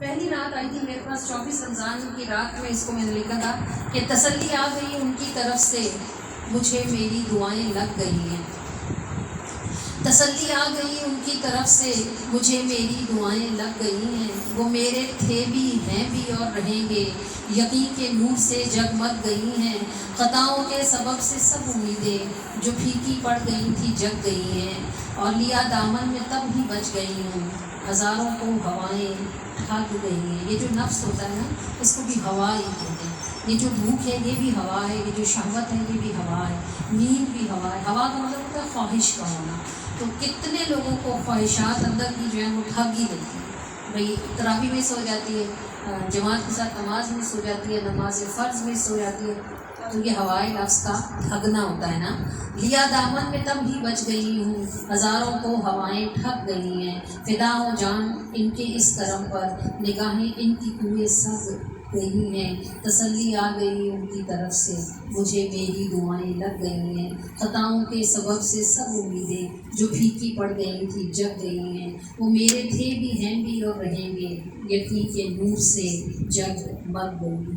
پہلی رات آئی تھی میرے پاس 24 رمضان کی رات میں، اس کو میں نے لکھا تھا کہ تسلی آ گئی ان کی طرف سے مجھے میری دعائیں لگ گئی ہیں، تسلی آ گئی ان کی طرف سے مجھے میری دعائیں لگ گئی ہیں، وہ میرے تھے بھی ہیں بھی اور رہیں گے، یقین کے نور سے جگمگ گئی ہیں، خطاؤں کے سبب سے سب امیدیں جو پھیکی پڑ گئی تھی جگ گئی ہیں، اور لیا دامن میں تب ہی بچ گئی ہوں، ہزاروں کو ہوائیں ٹھگ گئی ہیں۔ یہ جو نفس ہوتا ہے نا، اس کو بھی ہوا ہی کہتے ہیں۔ یہ جو بھوک ہے یہ بھی ہوا ہے، یہ جو شہوت ہے یہ بھی ہوا ہے، نیند بھی ہوا ہے۔ ہوا کا مطلب ہوتا ہے خواہش کا ہونا۔ تو کتنے لوگوں کو خواہشات اندر کی جو ہے وہ ٹھگ ہی لیتی ہے، بھئی تراویح میں سو جاتی ہے، جماعت کے ساتھ نماز میں سو جاتی ہے، نماز فرض میں سو جاتی ہے، تو یہ ہوائے نفس کا ٹھگنا ہوتا ہے نا۔ لیا دامن میں تب ہی بچ گئی ہوں، ہزاروں کو ہوائیں ٹھگ گئی ہیں، فدا ہو جان ان کے اس کرم پر، نگاہیں ان کی کوئے سگ گئی ہیں، تسلی آ گئی ان کی طرف سے مجھے میری دعائیں لگ گئی ہیں، خطاؤں کے سبب سے سب امیدیں جو پھیکی پڑ گئی تھی جگ گئی ہیں، وہ میرے تھے بھی ہیں بھی اور رہیں گے، یقین کے نور سے جگ مگ گئی ہیں۔